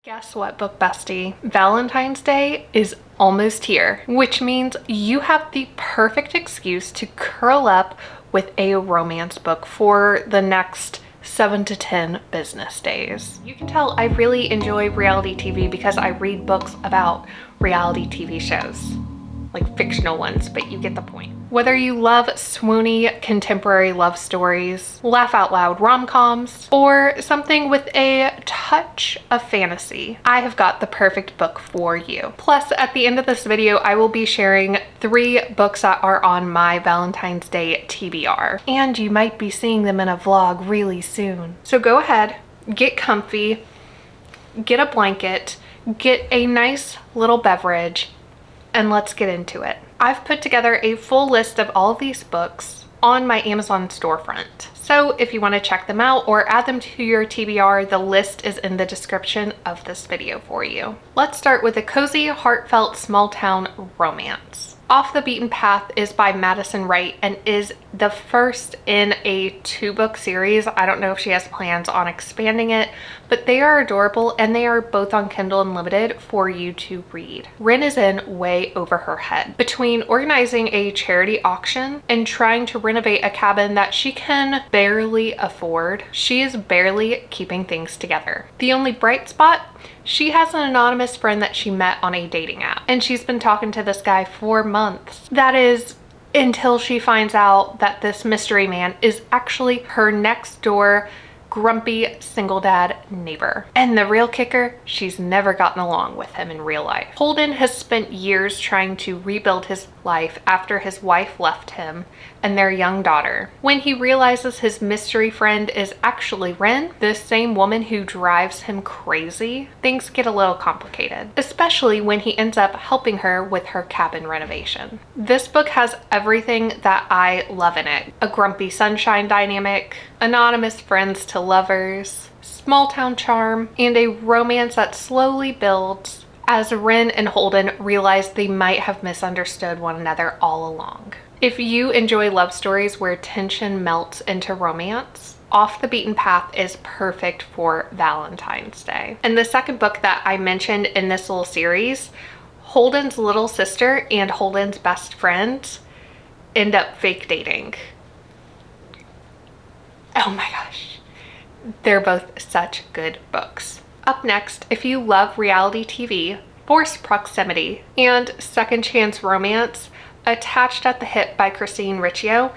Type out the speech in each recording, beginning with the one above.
Guess what, book bestie? Valentine's Day is almost here, which means you have the perfect excuse to curl up with a romance book for the next 7 to 10 business days. You can tell I really enjoy reality TV because I read books about reality TV shows. Like fictional ones, but you get the point. Whether you love swoony contemporary love stories, laugh out loud rom-coms, or something with a touch of fantasy, I have got the perfect book for you. Plus, at the end of this video, I will be sharing 3 books that are on my Valentine's Day TBR, and you might be seeing them in a vlog really soon. So go ahead, get comfy, get a blanket, get a nice little beverage, and let's get into it. I've put together a full list of all of these books on my Amazon storefront. So if you want to check them out or add them to your TBR, the list is in the description of this video for you. Let's start with a cozy, heartfelt, small town romance. Off the Beaten Path is by Madison Wright and is the first in a 2-book series. I don't know if she has plans on expanding it, but they are adorable and they are both on Kindle Unlimited for you to read. Rin is in way over her head. Between organizing a charity auction and trying to renovate a cabin that she can barely afford, she is barely keeping things together. The only bright spot? She has an anonymous friend that she met on a dating app, and she's been talking to this guy for months. That is until she finds out that this mystery man is actually her next door grumpy single dad neighbor. And the real kicker, she's never gotten along with him in real life. Holden has spent years trying to rebuild his life after his wife left him and their young daughter. When he realizes his mystery friend is actually Rin, the same woman who drives him crazy, things get a little complicated, especially when he ends up helping her with her cabin renovation. This book has everything that I love in it. A grumpy sunshine dynamic, anonymous friends to lovers, small town charm, and a romance that slowly builds as Rin and Holden realize they might have misunderstood one another all along. If you enjoy love stories where tension melts into romance, Off the Beaten Path is perfect for Valentine's Day. And the second book that I mentioned in this little series, Holden's little sister and Holden's best friend end up fake dating. Oh my gosh. They're both such good books. Up next, if you love reality TV, Forced Proximity, and Second Chance Romance, Attached at the Hip by Christine Riccio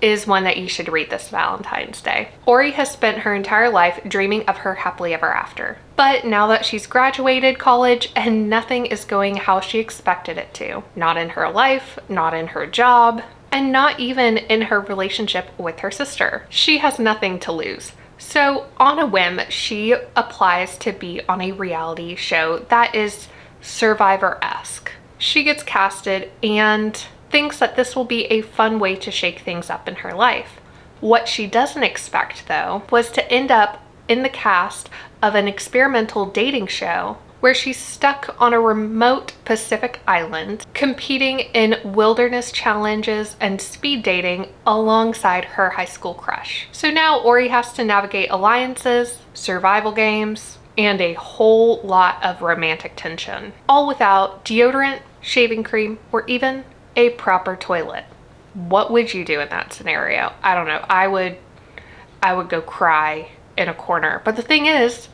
is one that you should read this Valentine's Day. Ori has spent her entire life dreaming of her happily ever after. But now that she's graduated college and nothing is going how she expected it to, not in her life, not in her job, and not even in her relationship with her sister, she has nothing to lose. So on a whim, she applies to be on a reality show that is Survivor-esque. She gets casted and thinks that this will be a fun way to shake things up in her life. What she doesn't expect, though, was to end up in the cast of an experimental dating show where she's stuck on a remote Pacific island, competing in wilderness challenges and speed dating alongside her high school crush. So now Ori has to navigate alliances, survival games, and a whole lot of romantic tension, all without deodorant, shaving cream, or even a proper toilet. What would you do in that scenario? I don't know. I would go cry in a corner. But the thing is,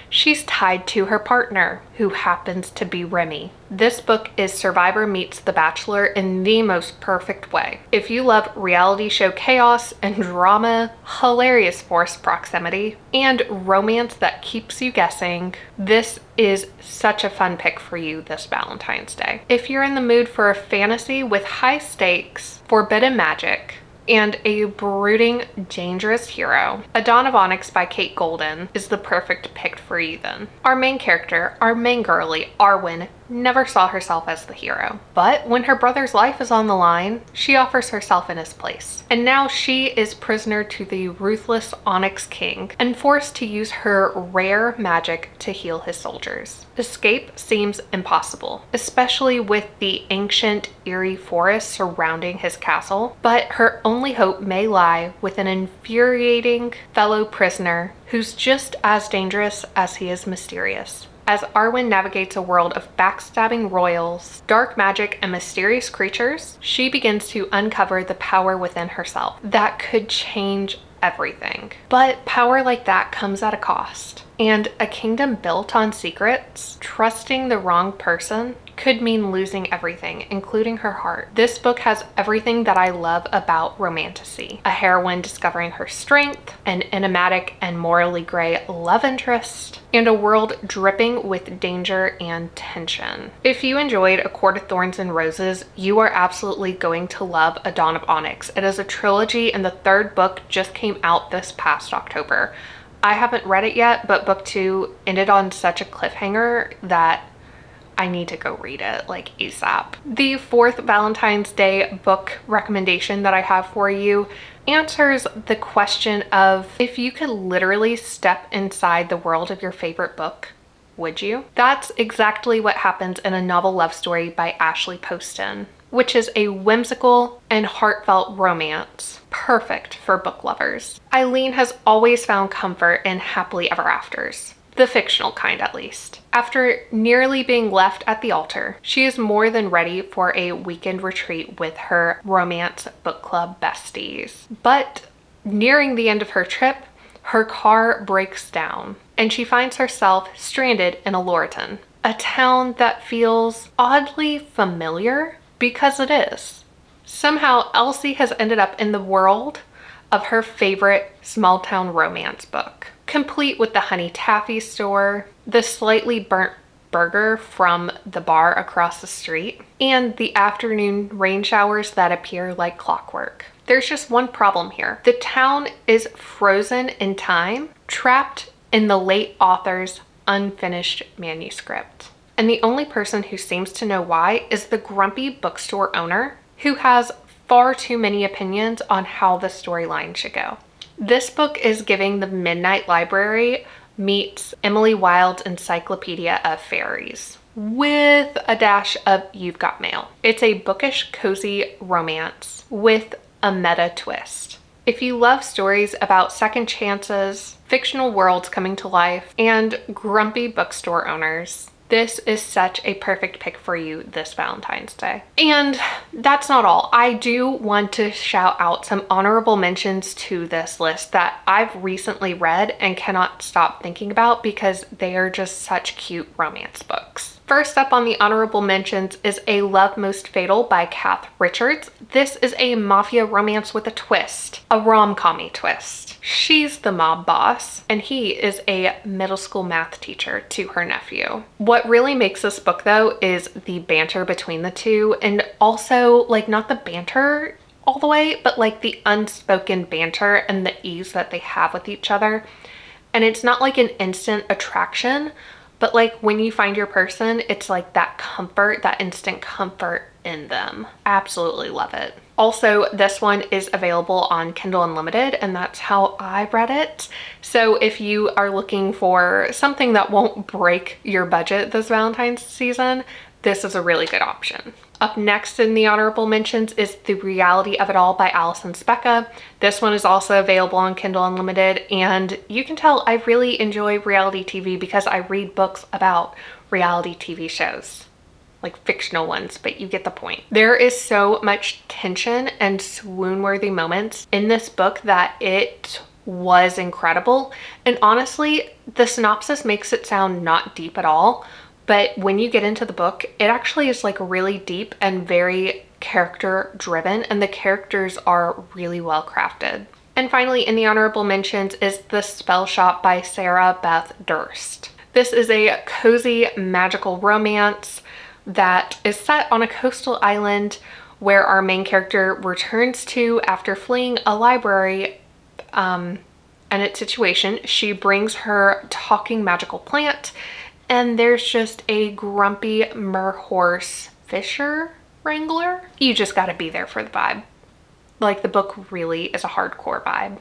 she's tied to her partner, who happens to be Remy. This book is Survivor meets The Bachelor in the most perfect way. If you love reality show chaos and drama, hilarious forced proximity, and romance that keeps you guessing, this is such a fun pick for you this Valentine's Day. If you're in the mood for a fantasy with high stakes, forbidden magic, and a brooding, dangerous hero, A Dawn of Onyx by Kate Golden is the perfect pick for you then. Our main character, our main girlie, Arwen, never saw herself as the hero. But when her brother's life is on the line, she offers herself in his place. And now she is prisoner to the ruthless Onyx King and forced to use her rare magic to heal his soldiers. Escape seems impossible, especially with the ancient, eerie forest surrounding his castle, but her only hope may lie with an infuriating fellow prisoner who's just as dangerous as he is mysterious. As Arwen navigates a world of backstabbing royals, dark magic, and mysterious creatures, she begins to uncover the power within herself that could change everything. But power like that comes at a cost. And a kingdom built on secrets, trusting the wrong person, could mean losing everything, including her heart. This book has everything that I love about romantasy. A heroine discovering her strength, an enigmatic and morally gray love interest, and a world dripping with danger and tension. If you enjoyed A Court of Thorns and Roses, you are absolutely going to love A Dawn of Onyx. It is a trilogy, and the third book just came out this past October. I haven't read it yet, but book 2 ended on such a cliffhanger that I need to go read it like ASAP. The fourth Valentine's Day book recommendation that I have for you answers the question of, if you could literally step inside the world of your favorite book, would you? That's exactly what happens in A Novel Love Story by Ashley Poston, which is a whimsical and heartfelt romance, perfect for book lovers. Eileen has always found comfort in happily ever afters. The fictional kind, at least. After nearly being left at the altar, she is more than ready for a weekend retreat with her romance book club besties. But nearing the end of her trip, her car breaks down and she finds herself stranded in Aloriton, a town that feels oddly familiar because it is. Somehow Elsie has ended up in the world of her favorite small town romance book, complete with the honey taffy store, the slightly burnt burger from the bar across the street, and the afternoon rain showers that appear like clockwork. There's just one problem here. The town is frozen in time, trapped in the late author's unfinished manuscript. And the only person who seems to know why is the grumpy bookstore owner, who has far too many opinions on how the storyline should go. This book is giving the Midnight Library meets Emily Wilde's Encyclopedia of Fairies, with a dash of You've Got Mail. It's a bookish, cozy romance with a meta twist. If you love stories about second chances, fictional worlds coming to life, and grumpy bookstore owners, this is such a perfect pick for you this Valentine's Day. And that's not all. I do want to shout out some honorable mentions to this list that I've recently read and cannot stop thinking about because they are just such cute romance books. First up on the honorable mentions is A Love Most Fatal by Kath Richards. This is a mafia romance with a twist, a rom-com-y twist. She's the mob boss and he is a middle school math teacher to her nephew. What really makes this book though is the banter between the two, and also like not the banter all the way, but like the unspoken banter and the ease that they have with each other. And it's not like an instant attraction, but like when you find your person, it's like that comfort, that instant comfort in them. Absolutely love it. Also, this one is available on Kindle Unlimited, and that's how I read it. So if you are looking for something that won't break your budget this Valentine's season, this is a really good option. Up next in the honorable mentions is The Reality of It All by Alison Specca. This one is also available on Kindle Unlimited, and you can tell I really enjoy reality TV because I read books about reality TV shows. Like fictional ones, but you get the point. There is so much tension and swoon-worthy moments in this book that it was incredible. And honestly, the synopsis makes it sound not deep at all, but when you get into the book, it actually is like really deep and very character driven, and the characters are really well crafted. And finally, in the honorable mentions is The Spell Shop by Sarah Beth Durst. This is a cozy magical romance that is set on a coastal island where our main character returns to after fleeing a library and its situation. She brings her talking magical plant, and there's just a grumpy merhorse fisher wrangler. You just gotta be there for the vibe. Like, the book really is a hardcore vibe.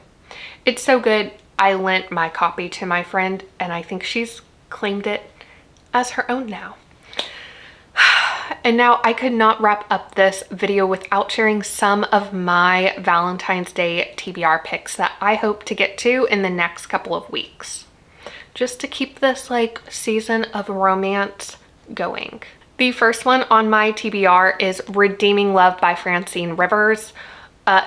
It's so good, I lent my copy to my friend, and I think she's claimed it as her own now. And now I could not wrap up this video without sharing some of my Valentine's Day TBR picks that I hope to get to in the next couple of weeks. just to keep this like season of romance going. The first one on my TBR is Redeeming Love by Francine Rivers.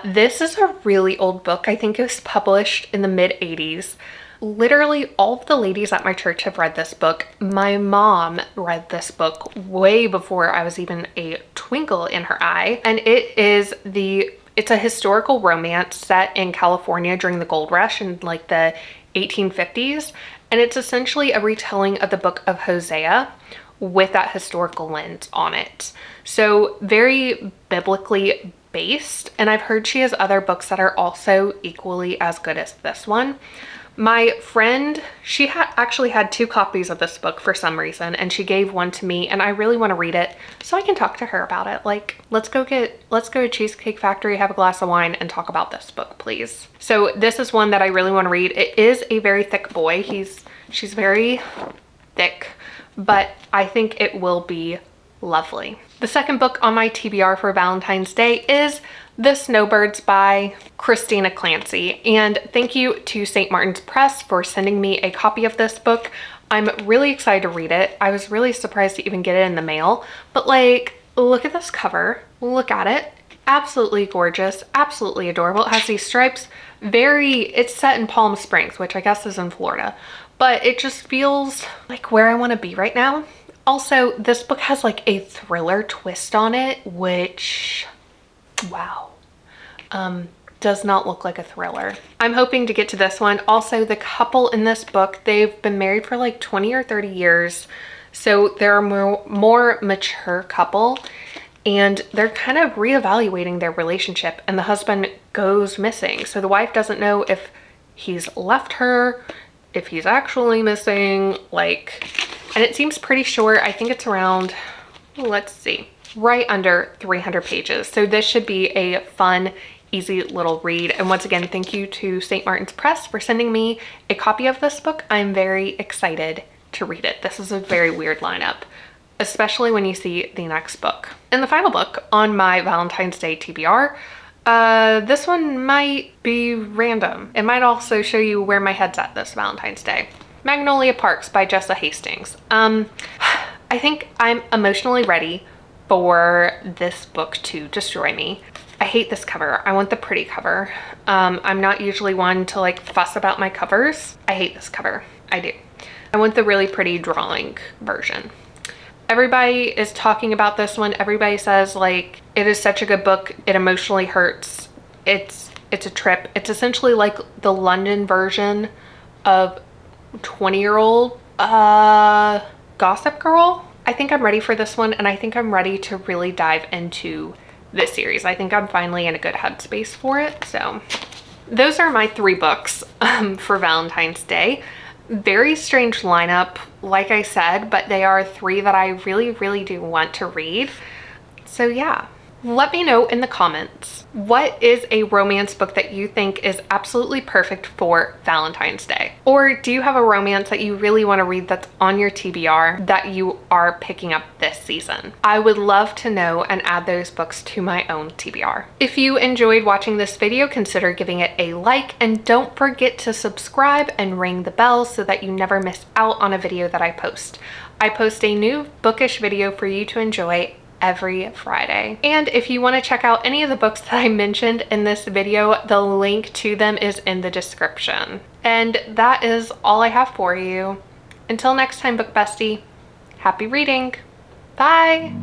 This is a really old book. I think it was published in the mid-80s. Literally all of the ladies at my church have read this book. My mom read this book way before I was even a twinkle in her eye. And it's a historical romance set in California during the gold rush in like the 1850s. And it's essentially a retelling of the book of Hosea with that historical lens on it. So very biblically based. And I've heard she has other books that are also equally as good as this one. My friend, she actually had 2 copies of this book for some reason, and she gave one to me, and I really want to read it so I can talk to her about it. Like, let's go to Cheesecake Factory, have a glass of wine, and talk about this book, please. So this is one that I really want to read. It is a very thick boy. She's very thick, but I think it will be lovely. The second book on my TBR for Valentine's Day is The Snowbirds by Christina Clancy. And thank you to St. Martin's Press for sending me a copy of this book. I'm really excited to read it. I was really surprised to even get it in the mail, but like, look at this cover. Look at it. Absolutely gorgeous, absolutely adorable. It has these stripes. It's set in Palm Springs, which I guess is in Florida, but it just feels like where I want to be right now. Also, this book has like a thriller twist on it, which, wow, does not look like a thriller. I'm hoping to get to this one. Also, the couple in this book, they've been married for like 20 or 30 years. So they're a more mature couple, and they're kind of reevaluating their relationship, and the husband goes missing. So the wife doesn't know if he's left her, if he's actually missing, and it seems pretty short. I think it's around, let's see, right under 300 pages. So this should be a fun, easy little read. And once again, thank you to St. Martin's Press for sending me a copy of this book. I'm very excited to read it. This is a very weird lineup, especially when you see the next book. And the final book on my Valentine's Day TBR, this one might be random. It might also show you where my head's at this Valentine's Day. Magnolia Parks by Jessa Hastings. I think I'm emotionally ready for this book to destroy me. I hate this cover. I want the pretty cover. I'm not usually one to like fuss about my covers. I hate this cover. I do. I want the really pretty drawing version. Everybody is talking about this one. Everybody says like it is such a good book. It emotionally hurts. It's a trip. It's essentially like the London version of 20-year-old Gossip Girl. I think I'm ready for this one, and I think I'm ready to really dive into this series. I think I'm finally in a good headspace for it. So those are my 3 books for Valentine's Day. Very strange lineup, like I said, but they are 3 that I really, really do want to read. So yeah. Let me know in the comments, what is a romance book that you think is absolutely perfect for Valentine's Day? Or do you have a romance that you really want to read that's on your TBR that you are picking up this season? I would love to know and add those books to my own TBR. If you enjoyed watching this video, consider giving it a like, and don't forget to subscribe and ring the bell so that you never miss out on a video that I post. I post a new bookish video for you to enjoy every Friday. And if you want to check out any of the books that I mentioned in this video, the link to them is in the description. And that is all I have for you. Until next time, book bestie, happy reading. Bye.